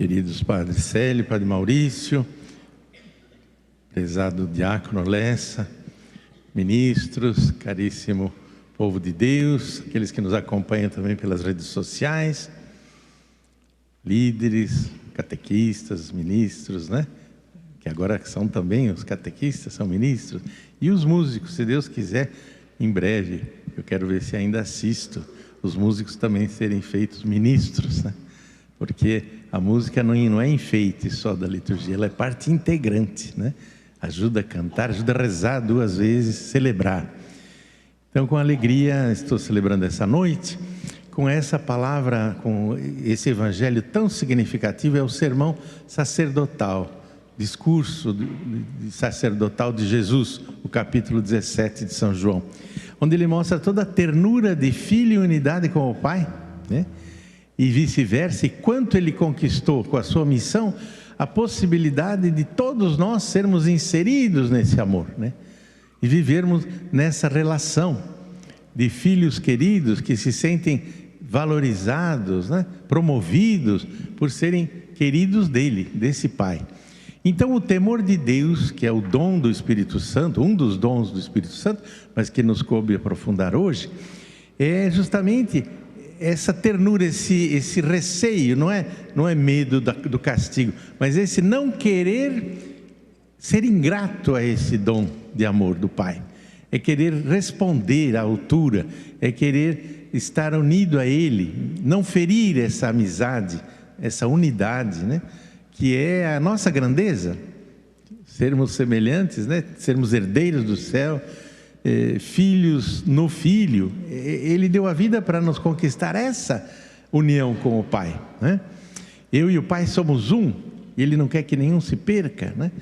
Queridos Padre Célio, Padre Maurício, prezado diácono Lessa, ministros, caríssimo povo de Deus, aqueles que nos acompanham também pelas redes sociais, líderes, catequistas, ministros, né? Que agora são também os catequistas, são ministros, e os músicos, se Deus quiser, em breve, eu quero ver se ainda assisto os músicos também serem feitos ministros, né? Porque a música não é enfeite só da liturgia, ela é parte integrante, né? Ajuda a cantar, ajuda a rezar 2 vezes, celebrar. Então, com alegria, estou celebrando essa noite, com essa palavra, com esse evangelho tão significativo, é o sermão sacerdotal, discurso sacerdotal de Jesus, o capítulo 17 de São João, onde ele mostra toda a ternura de filho e unidade com o Pai, né? E vice-versa, e quanto ele conquistou com a sua missão a possibilidade de todos nós sermos inseridos nesse amor, né? E vivermos nessa relação de filhos queridos que se sentem valorizados, né? Promovidos por serem queridos dele, desse Pai. Então o temor de Deus, que é o dom do Espírito Santo, um dos dons do Espírito Santo, mas que nos coube aprofundar hoje, é justamente essa ternura, esse receio, não é medo do castigo, mas esse não querer ser ingrato a esse dom de amor do Pai. É querer responder à altura, é querer estar unido a Ele, não ferir essa amizade, essa unidade, né? Que é a nossa grandeza, sermos semelhantes, né? Sermos herdeiros do céu, filhos no Filho. Ele deu a vida para nos conquistar essa união com o Pai, né? Eu e o Pai somos um, e Ele não quer que nenhum se perca, né?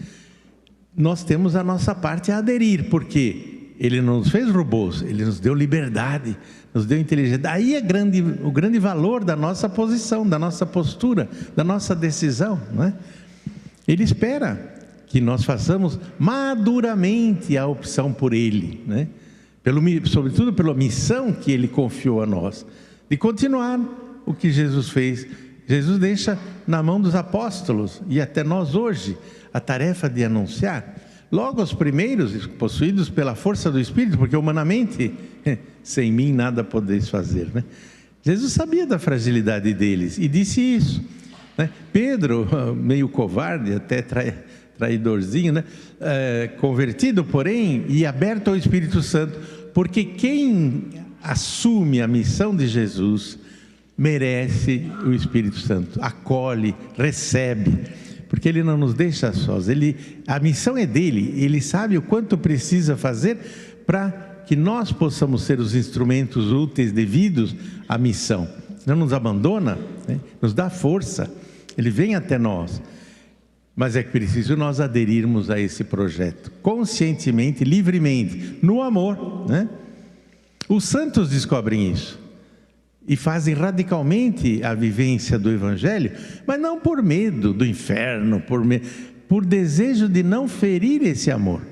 Nós temos a nossa parte a aderir, porque Ele não nos fez robôs, Ele nos deu liberdade, nos deu inteligência. Daí o grande valor da nossa posição, da nossa postura, da nossa decisão, né? Ele espera que nós façamos maduramente a opção por Ele, né? Sobretudo pela missão que Ele confiou a nós, de continuar o que Jesus fez. Jesus deixa na mão dos apóstolos, e até nós hoje, a tarefa de anunciar. Logo os primeiros, possuídos pela força do Espírito, porque humanamente, sem mim nada podeis fazer, né? Jesus sabia da fragilidade deles e disse isso, né? Pedro, meio covarde, até traidorzinho, né? Convertido, porém, e aberto ao Espírito Santo, porque quem assume a missão de Jesus merece o Espírito Santo, acolhe, recebe, porque Ele não nos deixa sós. A missão é dele, Ele sabe o quanto precisa fazer para que nós possamos ser os instrumentos úteis devidos à missão. Não nos abandona, né? Nos dá força, Ele vem até nós. Mas é preciso nós aderirmos a esse projeto, conscientemente, livremente, no amor, né? Os santos descobrem isso e fazem radicalmente a vivência do Evangelho, mas não por medo do inferno, por desejo de não ferir esse amor,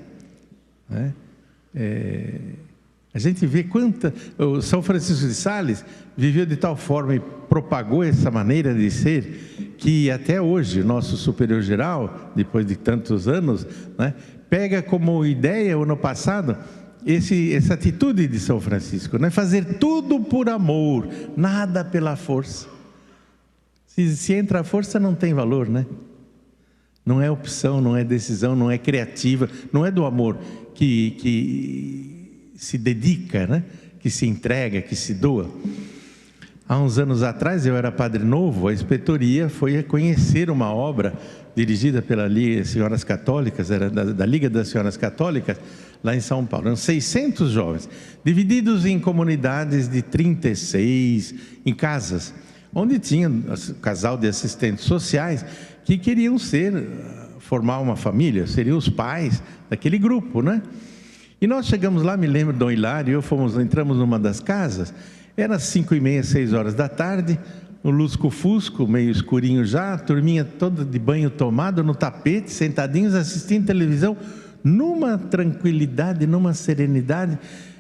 né? A gente vê o São Francisco de Sales viveu de tal forma e propagou essa maneira de ser, que até hoje o nosso superior geral, depois de tantos anos, né, pega como ideia, ano passado, essa atitude de São Francisco, né? Fazer tudo por amor, nada pela força. Se entra a força, não tem valor, né? Não é opção, não é decisão, não é criativa, não é do amor que se dedica, né? Que se entrega, que se doa. Há uns anos atrás, eu era padre novo, a inspetoria foi conhecer uma obra dirigida pela Liga das Senhoras Católicas, era da Liga das Senhoras Católicas, lá em São Paulo. Eram 600 jovens, divididos em comunidades de 36, em casas, onde tinha um casal de assistentes sociais que queriam formar uma família, seriam os pais daquele grupo, né? E nós chegamos lá, me lembro, Dom Hilário e eu entramos numa das casas, era 5h30, 6 horas da tarde, no lusco-fusco, meio escurinho já, a turminha toda de banho tomado, no tapete, sentadinhos assistindo televisão, numa tranquilidade, numa serenidade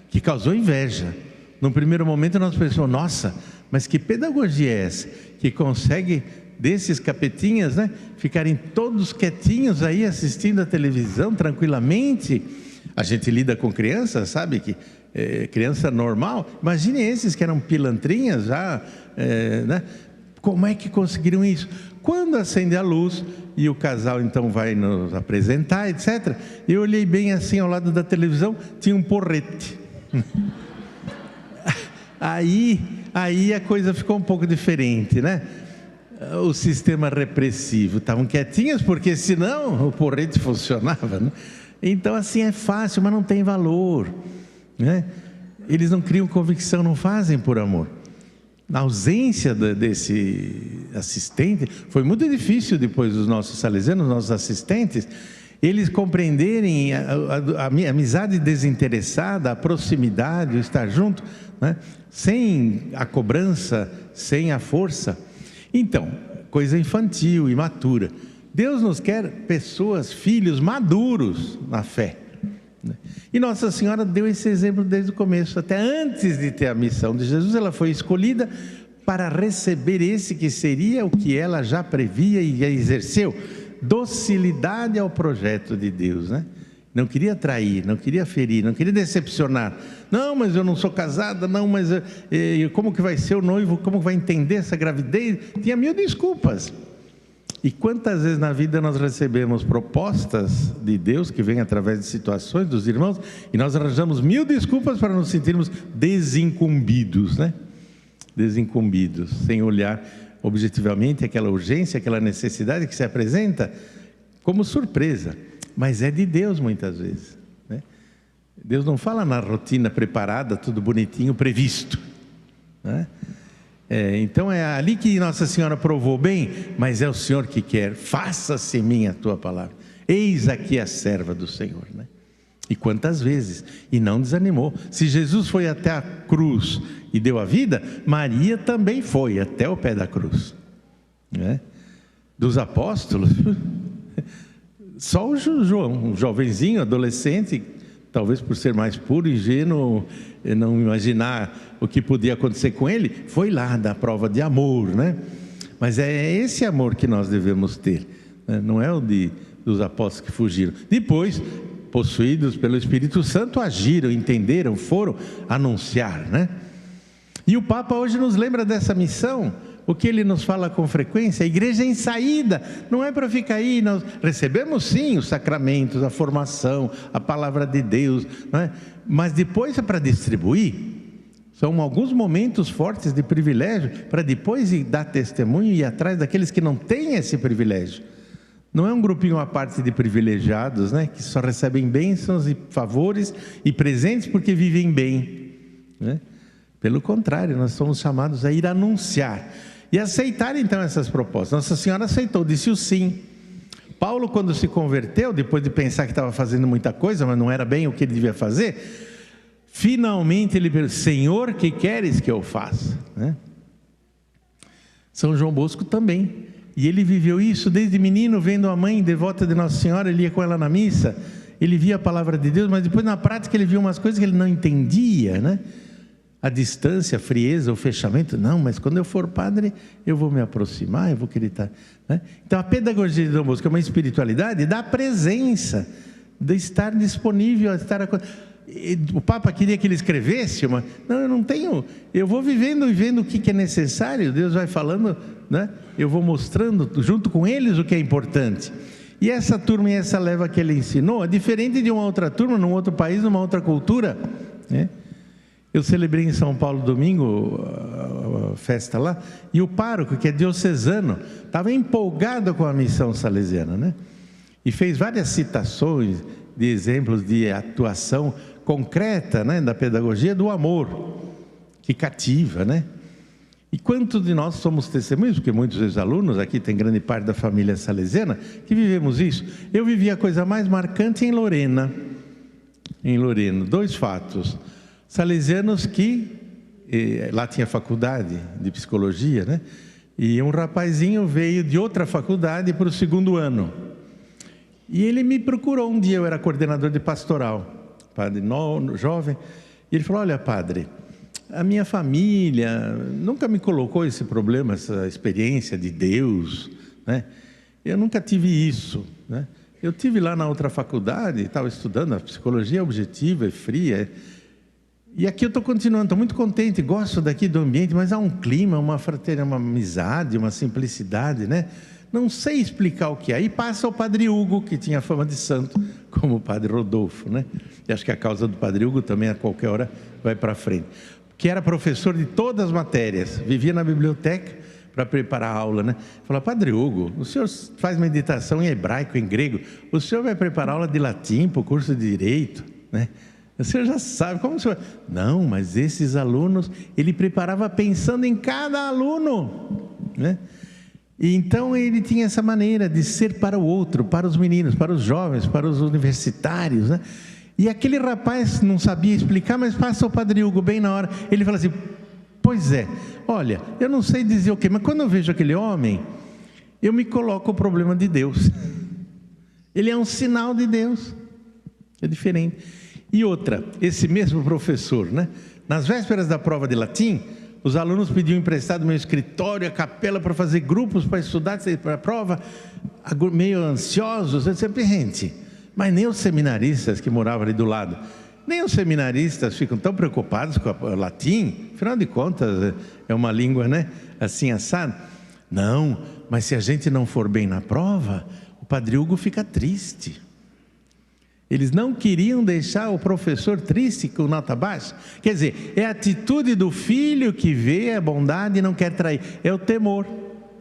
que causou inveja. No primeiro momento nós pensamos, nossa, mas que pedagogia é essa? Que consegue desses capetinhas, né, ficarem todos quietinhos aí assistindo a televisão tranquilamente. A gente lida com crianças, sabe que criança normal. Imagine esses que eram pilantrinhas já, né? Como é que conseguiram isso? Quando acende a luz e o casal então vai nos apresentar, etc. Eu olhei bem assim ao lado da televisão, tinha um porrete. Aí a coisa ficou um pouco diferente, né? O sistema repressivo, estavam quietinhos porque senão o porrete funcionava, né? Então assim é fácil, mas não tem valor, né? Eles não criam convicção, não fazem por amor. Na ausência desse assistente, foi muito difícil depois dos nossos salesianos, nossos assistentes, eles compreenderem a amizade desinteressada, a proximidade, o estar junto, né? Sem a cobrança, sem a força. Então, coisa infantil, imatura. Deus nos quer pessoas, filhos maduros na fé. E Nossa Senhora deu esse exemplo desde o começo, até antes de ter a missão de Jesus, ela foi escolhida para receber esse que seria o que ela já previa e exerceu, docilidade ao projeto de Deus, né? Não queria trair, não queria ferir, não queria decepcionar. Não, mas eu não sou casada, não, mas como que vai ser o noivo, como vai entender essa gravidez? Tinha mil desculpas. E quantas vezes na vida nós recebemos propostas de Deus que vêm através de situações dos irmãos e nós arranjamos mil desculpas para nos sentirmos desincumbidos, né? Desincumbidos, sem olhar objetivamente aquela urgência, aquela necessidade que se apresenta como surpresa, mas é de Deus muitas vezes, né? Deus não fala na rotina preparada, tudo bonitinho, previsto, né? Então é ali que Nossa Senhora provou bem, mas é o Senhor que quer, faça-se em mim a tua palavra, eis aqui a serva do Senhor, né? E quantas vezes, e não desanimou. Se Jesus foi até a cruz e deu a vida, Maria também foi até o pé da cruz, né? Dos apóstolos, só o João, um jovenzinho, adolescente, talvez por ser mais puro, ingênuo, não imaginar o que podia acontecer com ele, foi lá dar prova de amor, né? Mas é esse amor que nós devemos ter, né? Não é o dos apóstolos que fugiram. Depois, possuídos pelo Espírito Santo, agiram, entenderam, foram anunciar, né? E o Papa hoje nos lembra dessa missão. O que ele nos fala com frequência, a igreja em saída, não é para ficar aí, nós recebemos sim os sacramentos, a formação, a palavra de Deus, não é? Mas depois é para distribuir. São alguns momentos fortes de privilégio, para depois dar testemunho e ir atrás daqueles que não têm esse privilégio. Não é um grupinho à parte de privilegiados, né? Que só recebem bênçãos e favores e presentes porque vivem bem, né? Pelo contrário, nós somos chamados a ir anunciar e aceitar então essas propostas. Nossa Senhora aceitou, disse o sim. Paulo, quando se converteu, depois de pensar que estava fazendo muita coisa, mas não era bem o que ele devia fazer, finalmente ele perguntou: Senhor, que queres que eu faça? Né? São João Bosco também, e ele viveu isso desde menino, vendo a mãe devota de Nossa Senhora, ele ia com ela na missa, ele via a palavra de Deus, mas depois na prática ele viu umas coisas que ele não entendia, né? A distância, a frieza, o fechamento. Não, mas quando eu for padre, eu vou me aproximar, eu vou querer estar, né? Então a pedagogia de Dom Bosco é uma espiritualidade da presença, de estar disponível, o Papa queria que ele escrevesse, mas não, eu não tenho, eu vou vivendo e vendo o que é necessário, Deus vai falando, né? Eu vou mostrando junto com eles o que é importante. E essa turma e essa leva que ele ensinou é diferente de uma outra turma, num outro país, numa outra cultura, né? Eu celebrei em São Paulo domingo a festa lá, e o pároco, que é diocesano, estava empolgado com a missão salesiana, né? E fez várias citações de exemplos de atuação concreta, né, da pedagogia do amor, que cativa, né? E quantos de nós somos testemunhos, porque muitos ex-alunos, aqui tem grande parte da família salesiana, que vivemos isso. Eu vivi a coisa mais marcante em Lorena. Em Lorena, 2 fatos. Salesianos que, lá tinha faculdade de psicologia, né? E um rapazinho veio de outra faculdade para o 2º ano. E ele me procurou um dia, eu era coordenador de pastoral, padre jovem, e ele falou: olha, padre, a minha família nunca me colocou esse problema, essa experiência de Deus, né? Eu nunca tive isso, né? Eu tive lá na outra faculdade, estava estudando a psicologia objetiva e fria, e aqui eu estou continuando, estou muito contente, gosto daqui do ambiente, mas há um clima, uma fraternidade, uma amizade, uma simplicidade, né? Não sei explicar o que é. Aí passa o Padre Hugo, que tinha fama de santo, como o Padre Rodolfo, né? E acho que a causa do Padre Hugo também a qualquer hora vai para frente. Que era professor de todas as matérias, vivia na biblioteca para preparar a aula, né? Falava: Padre Hugo, o senhor faz meditação em hebraico, em grego, o senhor vai preparar aula de latim para o curso de direito, né? O senhor já sabe, como o senhor... Não, mas esses alunos, ele preparava pensando em cada aluno, né? E então ele tinha essa maneira de ser para o outro, para os meninos, para os jovens, para os universitários, né? E aquele rapaz não sabia explicar, mas passa o Padre Hugo bem na hora, ele fala assim: pois é, olha, eu não sei dizer o quê, mas quando eu vejo aquele homem, eu me coloco o problema de Deus. Ele é um sinal de Deus, é diferente. E outra, esse mesmo professor, né? Nas vésperas da prova de latim, os alunos pediam emprestado meu escritório, a capela, para fazer grupos para estudar para a prova, meio ansiosos. Eu disse: gente, mas nem os seminaristas que moravam ali do lado, nem os seminaristas ficam tão preocupados com o latim, afinal de contas é uma língua, né, assim assada. Não, mas se a gente não for bem na prova, o Padre Hugo fica triste. Eles não queriam deixar o professor triste com nota baixa. Quer dizer, é a atitude do filho que vê a bondade e não quer trair. É o temor,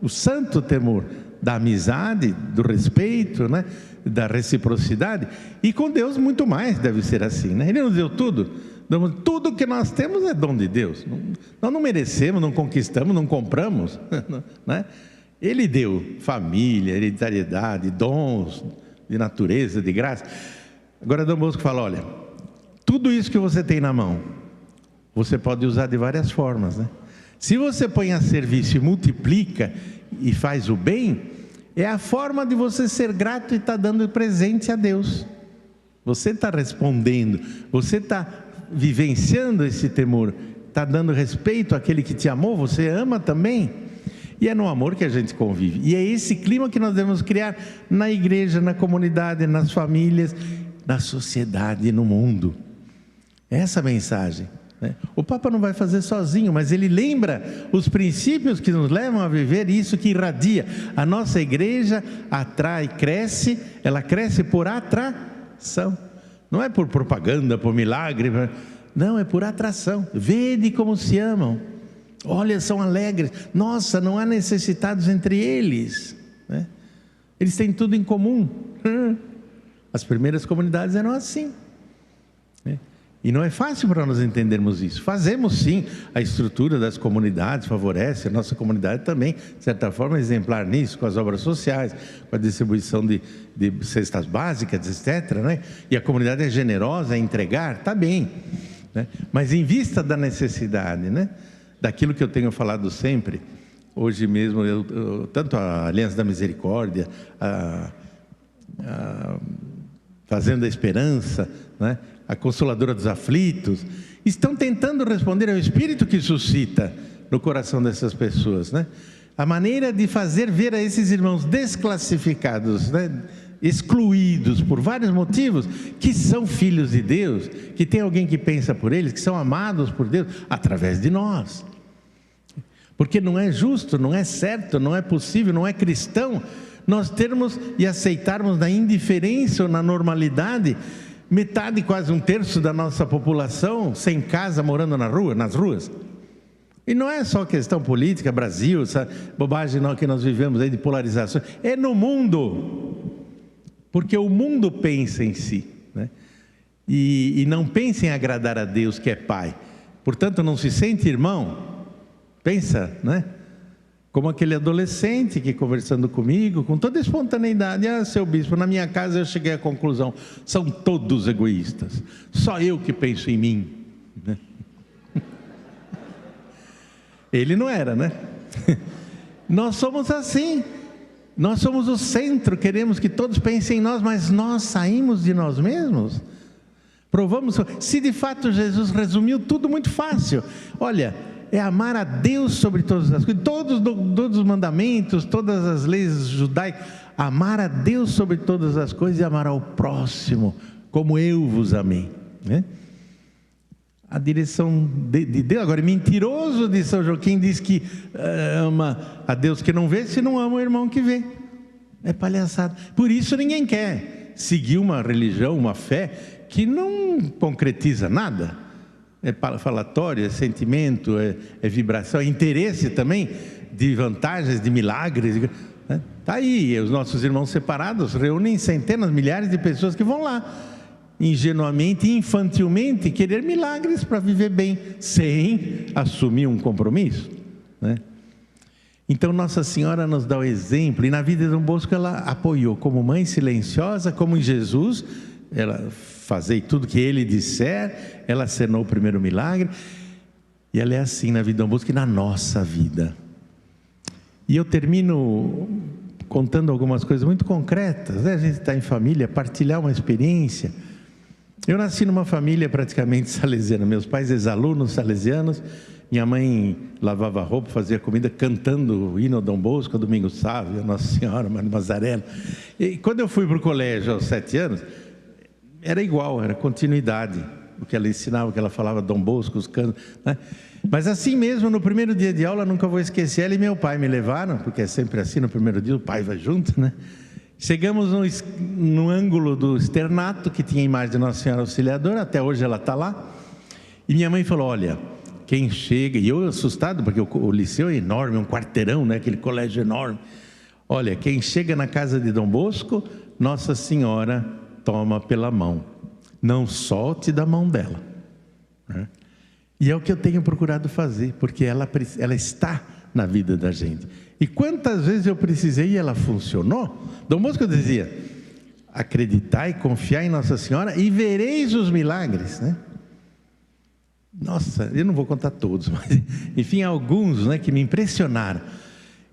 o santo temor da amizade, do respeito, né? Da reciprocidade. E com Deus muito mais deve ser assim, né? Ele nos deu tudo. Tudo que nós temos é dom de Deus. Nós não merecemos, não conquistamos, não compramos, né? Ele deu família, hereditariedade, dons de natureza, de graça. Agora Dom Bosco fala: olha, tudo isso que você tem na mão, você pode usar de várias formas, né? Se você põe a serviço e multiplica e faz o bem, é a forma de você ser grato e estar dando presente a Deus. Você está respondendo, você está vivenciando esse temor, está dando respeito àquele que te amou, você ama também. E é no amor que a gente convive. E é esse clima que nós devemos criar na igreja, na comunidade, nas famílias, na sociedade, no mundo. Essa mensagem, né? O Papa não vai fazer sozinho, mas ele lembra os princípios que nos levam a viver isso, que irradia. A nossa igreja atrai, cresce, ela cresce por atração. Não é por propaganda, por milagre, não, é por atração. Vede como se amam. Olha, são alegres. Nossa, não há necessitados entre eles, né? Eles têm tudo em comum. As primeiras comunidades eram assim, né? E não é fácil para nós entendermos isso. Fazemos sim, a estrutura das comunidades favorece, a nossa comunidade também, de certa forma, é exemplar nisso, com as obras sociais, com a distribuição de cestas básicas, etc., né? E a comunidade é generosa em entregar, está bem, né? Mas em vista da necessidade, né? Daquilo que eu tenho falado sempre, hoje mesmo, tanto a Aliança da Misericórdia, a Fazenda da Esperança, né? A Consoladora dos Aflitos, estão tentando responder ao Espírito que suscita no coração dessas pessoas, né? A maneira de fazer ver a esses irmãos desclassificados, né? Excluídos por vários motivos, que são filhos de Deus, que tem alguém que pensa por eles, que são amados por Deus, através de nós. Porque não é justo, não é certo, não é possível, não é cristão nós termos e aceitarmos na indiferença ou na normalidade metade, quase um terço da nossa população sem casa, morando na rua, nas ruas. E não é só questão política, Brasil, essa bobagem que nós vivemos aí de polarização, é no mundo. Porque o mundo pensa em si, né? E não pensa em agradar a Deus que é Pai. Portanto, não se sente irmão. Pensa, né? Como aquele adolescente que, conversando comigo, com toda espontaneidade: seu bispo, na minha casa eu cheguei à conclusão, são todos egoístas, só eu que penso em mim, né? Ele não era, né? Nós somos assim. Nós somos o centro, queremos que todos pensem em nós, mas nós saímos de nós mesmos. Provamos, se de fato Jesus resumiu tudo muito fácil. Olha, é amar a Deus sobre todas as coisas, todos os mandamentos, todas as leis judaicas, amar a Deus sobre todas as coisas e amar ao próximo, como eu vos amei, né? A direção de Deus. Agora, é mentiroso de São Joaquim diz que ama a Deus que não vê, se não ama o irmão que vê. É palhaçada. Por isso ninguém quer seguir uma religião, uma fé que não concretiza nada. É falatório, é sentimento, é vibração, é interesse também de vantagens, de milagres, né? Está aí, os nossos irmãos separados reúnem centenas, milhares de pessoas que vão lá ingenuamente, infantilmente, querer milagres para viver bem, sem assumir um compromisso, né? Então Nossa Senhora nos dá o exemplo, e na vida de Dom Bosco ela apoiou, como mãe silenciosa, como em Jesus, ela fazei tudo que ele disser, ela acenou o primeiro milagre, e ela é assim na vida de Dom Bosco e na nossa vida. E eu termino contando algumas coisas muito concretas, né? A gente está em família, partilhar uma experiência. Eu nasci numa família praticamente salesiana, meus pais ex-alunos salesianos, minha mãe lavava roupa, fazia comida, cantando o hino a Dom Bosco, a Domingos Sávio, a Nossa Senhora, Maria Mazarela. E quando eu fui para o colégio aos 7 anos, era igual, era continuidade, o que ela ensinava, o que ela falava, Dom Bosco, os cantos, né? Mas assim mesmo, no primeiro dia de aula, nunca vou esquecer, ela e meu pai me levaram, porque é sempre assim, no primeiro dia o pai vai junto, né? Chegamos no ângulo do externato, que tinha a imagem de Nossa Senhora Auxiliadora, até hoje ela está lá, e minha mãe falou, olha, quem chega, e eu assustado, porque o liceu é enorme, um quarteirão, né? Aquele colégio enorme, olha, quem chega na casa de Dom Bosco, Nossa Senhora toma pela mão, não solte da mão dela, né? E é o que eu tenho procurado fazer, porque ela está na vida da gente. E quantas vezes eu precisei e ela funcionou? Dom Bosco dizia, acreditai, confiai em Nossa Senhora e vereis os milagres, né? Nossa, eu não vou contar todos, mas enfim, alguns, né, que me impressionaram.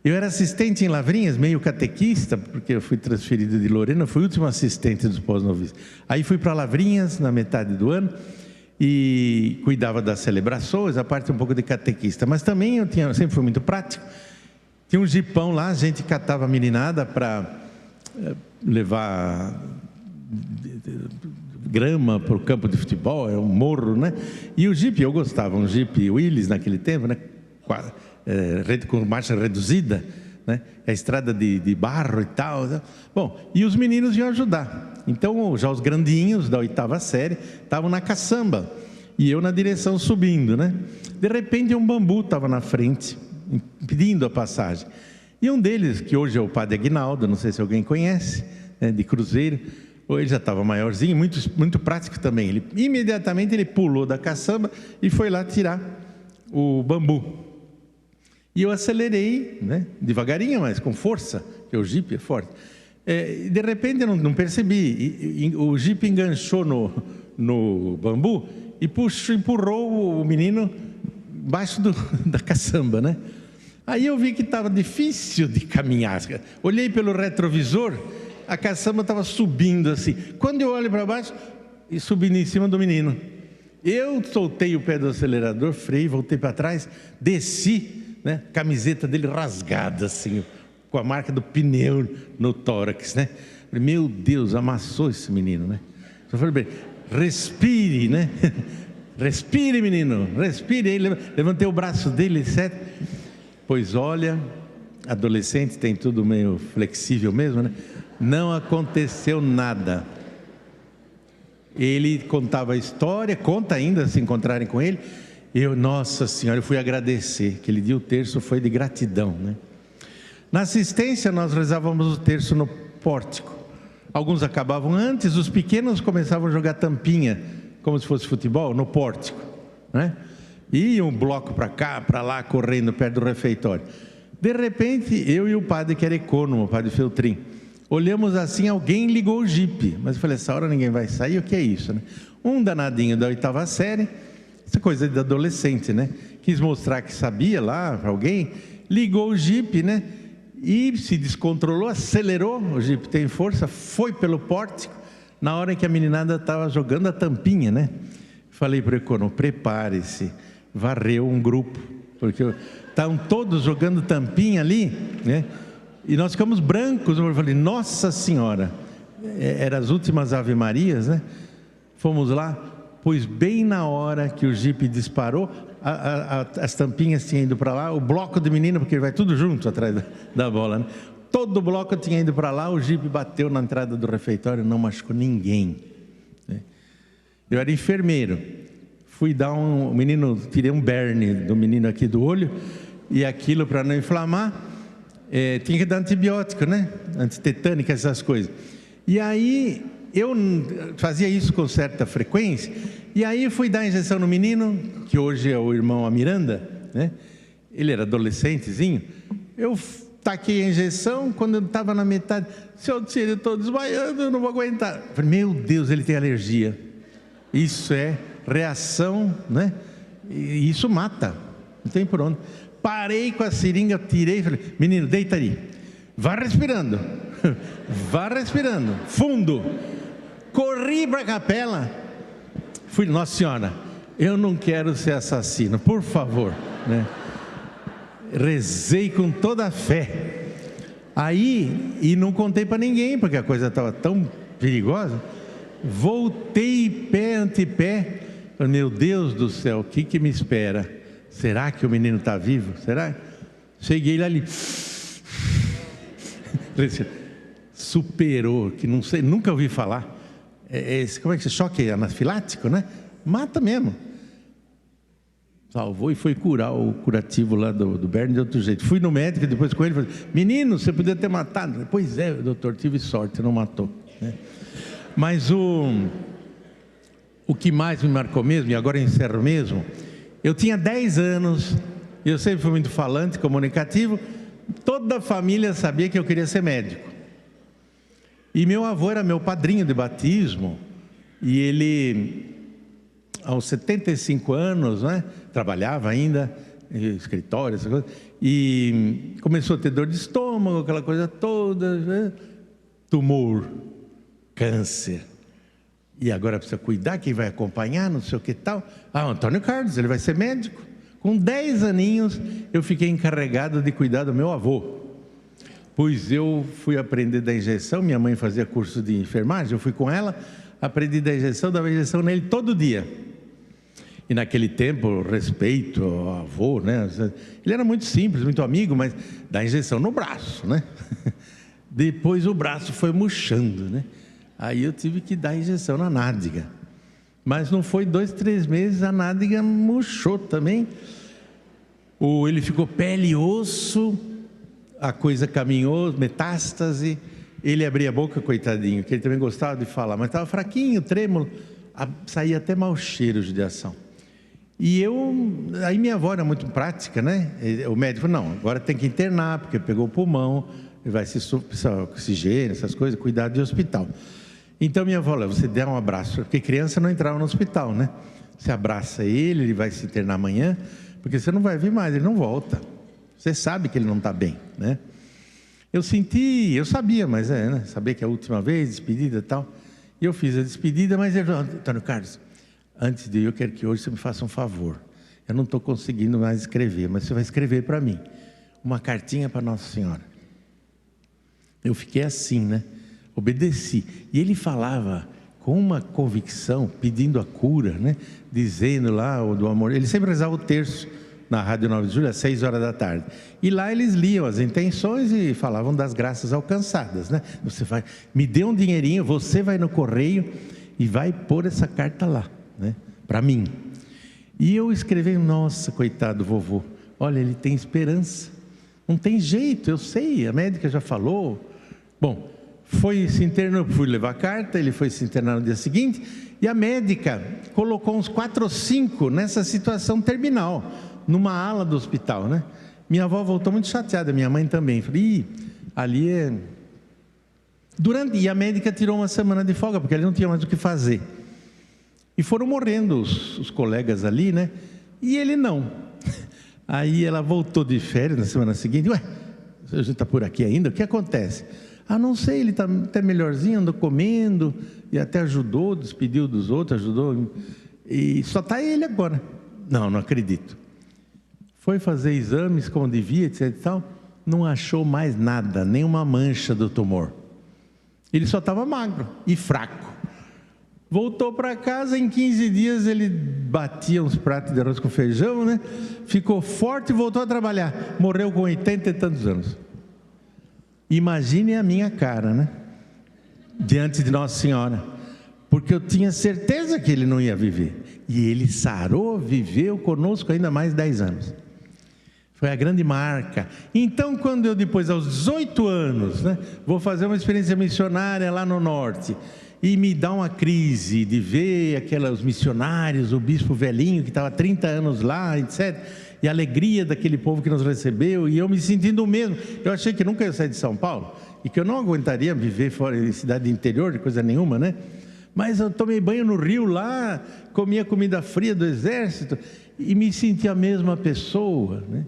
Eu era assistente em Lavrinhas, meio catequista, porque eu fui transferido de Lorena, fui o último assistente dos pós-noviços. Aí fui para Lavrinhas na metade do ano e cuidava das celebrações, a parte um pouco de catequista, mas também eu sempre fui muito prático. Tinha um jipão lá, a gente catava a meninada para levar grama para o campo de futebol, é um morro, né? E o jipe, eu gostava, um jipe Willys naquele tempo, né? Com marcha reduzida, né? A estrada de barro e tal, né? Bom, e os meninos iam ajudar. Então, já os grandinhos da 8ª série estavam na caçamba e eu na direção subindo, né? De repente, um bambu estava na frente, impedindo a passagem. E um deles, que hoje é o padre Aguinaldo, não sei se alguém conhece, né, de Cruzeiro, ele já estava maiorzinho, muito prático também. Imediatamente ele pulou da caçamba e foi lá tirar o bambu. E eu acelerei, né, devagarinho, mas com força, porque o jipe é forte. De repente eu não percebi, o jipe enganchou no bambu e empurrou o menino embaixo da caçamba, né? Aí eu vi que estava difícil de caminhar. Olhei pelo retrovisor, a caçamba estava subindo assim. Quando eu olho para baixo, e subindo em cima do menino. Eu soltei o pé do acelerador, freio, voltei para trás, desci, né? Camiseta dele rasgada assim, com a marca do pneu no tórax, né? Falei, meu Deus, amassou esse menino, né? Eu falei bem, respire, né? Respire, menino, respire. Aí levantei o braço dele, etc. Pois olha, adolescente tem tudo meio flexível mesmo, né? Não aconteceu nada. Ele contava a história, conta ainda, se encontrarem com ele. Nossa Senhora, eu fui agradecer. Aquele dia o terço foi de gratidão, né? Na assistência nós rezávamos o terço no pórtico. Alguns acabavam antes, os pequenos começavam a jogar tampinha, como se fosse futebol, no pórtico, né? E um bloco para cá, para lá, correndo perto do refeitório. De repente, eu e o padre que era ecônomo, o padre Feltrin, olhamos assim, alguém ligou o jipe. Mas eu falei, essa hora ninguém vai sair, o que é isso, né? Um danadinho da 8ª série, essa coisa de adolescente, né? Quis mostrar que sabia lá para alguém, ligou o jipe, né? E se descontrolou, acelerou, o jipe tem força, foi pelo pórtico, Na hora em que a meninada estava jogando a tampinha, né? Falei para o Econo, prepare-se, varreu um grupo, porque estavam todos jogando tampinha ali, né? E nós ficamos brancos. Eu falei, Nossa Senhora, eram as últimas Ave Marias, né? Fomos lá, pois bem na hora que o jipe disparou, as tampinhas tinham ido para lá, o bloco de menino, porque ele vai tudo junto atrás da bola, né? Todo o bloco tinha ido para lá, o jipe bateu na entrada do refeitório, não machucou ninguém, né? Eu era enfermeiro, fui dar tirei um berne do menino aqui do olho, e aquilo para não inflamar, tinha que dar antibiótico, né? Antitetânica, essas coisas. E aí, eu fazia isso com certa frequência, e aí fui dar injeção no menino, que hoje é o irmão Amiranda, né? Ele era adolescentezinho, eu taquei a injeção, quando eu estava na metade, seu Tiro, eu estou desmaiando, eu não vou aguentar. Eu falei, meu Deus, ele tem alergia. Isso é reação, né? E isso mata, não tem por onde. Parei com a seringa, tirei e falei, menino, deita ali, vá respirando, vá respirando, fundo. Corri para a capela, fui, Nossa Senhora, eu não quero ser assassino, por favor, né? Rezei com toda a fé. Aí, e não contei para ninguém, porque a coisa estava tão perigosa. Voltei pé ante pé. Falei, meu Deus do céu, o que me espera? Será que o menino está vivo? Será? Cheguei lá ali. Superou, que não sei, nunca ouvi falar. Como é que se choque anafilático, né? Mata mesmo. Salvou e foi curar o curativo lá do Berne de outro jeito. Fui no médico depois com ele e falei, menino, você podia ter matado. Pois é, doutor, tive sorte, não matou, né? Mas o que mais me marcou mesmo, e agora eu encerro mesmo, eu tinha 10 anos, eu sempre fui muito falante, comunicativo, toda a família sabia que eu queria ser médico. E meu avô era meu padrinho de batismo, e ele, aos 75 anos, né, trabalhava ainda, em escritório, essa coisa, e começou a ter dor de estômago, aquela coisa toda, né? Tumor, câncer, e agora precisa cuidar, quem vai acompanhar, não sei o que tal. Antônio Carlos, ele vai ser médico. Com 10 aninhos, eu fiquei encarregado de cuidar do meu avô, pois eu fui aprender da injeção, minha mãe fazia curso de enfermagem, eu fui com ela, aprendi da injeção, dava injeção nele todo dia. E naquele tempo, respeito ao avô, né? Ele era muito simples, muito amigo, mas dá injeção no braço, né? Depois o braço foi murchando, né? Aí eu tive que dar injeção na nádega. Mas não foi 2, 3 meses, a nádega murchou também. Ele ficou pele e osso, a coisa caminhou, metástase. Ele abria a boca, coitadinho, que ele também gostava de falar, mas estava fraquinho, trêmulo, saía até mau cheiro de ação. E aí minha avó era muito prática, né? O médico falou, não, agora tem que internar, porque pegou o pulmão, vai se oxigênio, essas coisas, cuidado de hospital. Então minha avó falou, você dá um abraço, porque criança não entrava no hospital, né? Você abraça ele vai se internar amanhã, porque você não vai vir mais, ele não volta. Você sabe que ele não está bem, né? Eu sabia, mas né? Sabia que é a última vez, despedida e tal. E eu fiz a despedida, mas ele falou, Antônio Carlos, antes de eu quero que hoje você me faça um favor. Eu não estou conseguindo mais escrever, mas você vai escrever para mim uma cartinha para Nossa Senhora. Eu fiquei assim, né? Obedeci. E ele falava com uma convicção, pedindo a cura, né? Dizendo lá do amor. Ele sempre rezava o terço na Rádio 9 de Julho, às 6 horas da tarde. E lá eles liam as intenções e falavam das graças alcançadas, né? Você vai, me dê um dinheirinho, você vai no correio e vai pôr essa carta lá, né? Para mim. E eu escrevi, nossa, coitado vovô, olha, ele tem esperança. Não tem jeito, eu sei, a médica já falou. Bom, foi se internou, fui levar a carta, ele foi se internar no dia seguinte, e a médica colocou uns 4 ou 5 nessa situação terminal, numa ala do hospital, né? Minha avó voltou muito chateada, minha mãe também. Falei, ali é... E a médica tirou uma semana de folga, porque ele não tinha mais o que fazer. E foram morrendo os colegas ali, né? E ele não. Aí ela voltou de férias na semana seguinte. Ué, a gente está por aqui ainda? O que acontece? Não sei, ele está até melhorzinho, anda comendo, e até ajudou, despediu dos outros, ajudou, e só está ele agora. Não acredito. Foi fazer exames como devia, etc e tal, não achou mais nada, nenhuma mancha do tumor. Ele só estava magro e fraco. Voltou para casa, em 15 dias ele batia uns pratos de arroz com feijão, né? Ficou forte e voltou a trabalhar. Morreu com 80 e tantos anos. Imagine a minha cara, né? Diante de Nossa Senhora. Porque eu tinha certeza que ele não ia viver. E ele sarou, viveu conosco ainda mais 10 anos. Foi a grande marca. Então, quando eu depois, aos 18 anos, né, vou fazer uma experiência missionária lá no norte, e me dá uma crise de ver os missionários, o bispo velhinho que estava há 30 anos lá, etc., e a alegria daquele povo que nos recebeu, e eu me sentindo o mesmo. Eu achei que nunca ia sair de São Paulo, e que eu não aguentaria viver fora de cidade interior, de coisa nenhuma, né? Mas eu tomei banho no rio lá, comia comida fria do exército, e me senti a mesma pessoa, né?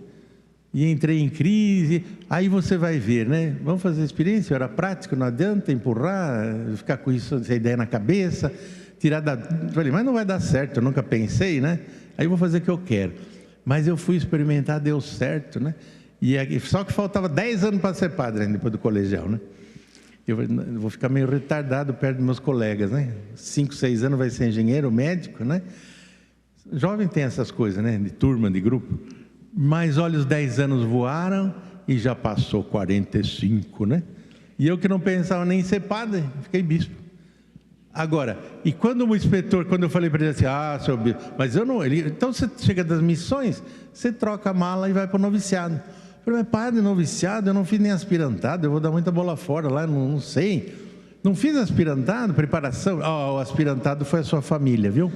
E entrei em crise. Aí você vai ver, né? Vamos fazer experiência, era prático, não adianta empurrar, ficar com essa ideia na cabeça, tirar da... Falei, mas não vai dar certo, eu nunca pensei, né? Aí eu vou fazer o que eu quero. Mas eu fui experimentar, deu certo, né? Só que faltava 10 anos para ser padre, né? Depois do colegial, né? Eu vou ficar meio retardado perto dos meus colegas, né? 5, 6 anos vai ser engenheiro, médico, né? Jovem tem essas coisas, né? De turma, de grupo. Mas olha, os 10 anos voaram e já passou 45, né? E eu que não pensava nem em ser padre, fiquei bispo. Agora, e quando o inspetor, quando eu falei para ele assim, seu bispo, mas eu não... então você chega das missões, você troca a mala e vai para o noviciado. Eu falei, mas padre, noviciado, eu não fiz nem aspirantado, eu vou dar muita bola fora lá, não sei. Não fiz aspirantado, preparação. O aspirantado foi a sua família, viu?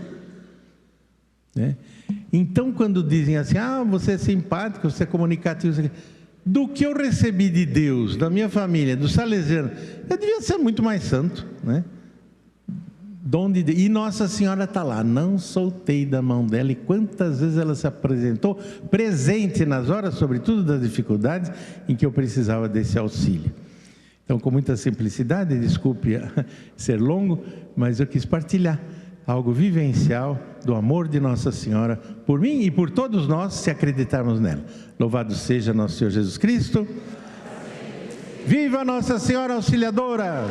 Né? Então, quando dizem assim, você é simpático, você é comunicativo, do que eu recebi de Deus, da minha família, do salesiano, eu devia ser muito mais santo, né? E Nossa Senhora está lá, não soltei da mão dela, e quantas vezes ela se apresentou presente nas horas, sobretudo das dificuldades, em que eu precisava desse auxílio. Então, com muita simplicidade, desculpe ser longo, mas eu quis partilhar algo vivencial do amor de Nossa Senhora por mim e por todos nós, se acreditarmos nela. Louvado seja nosso Senhor Jesus Cristo. Viva Nossa Senhora Auxiliadora!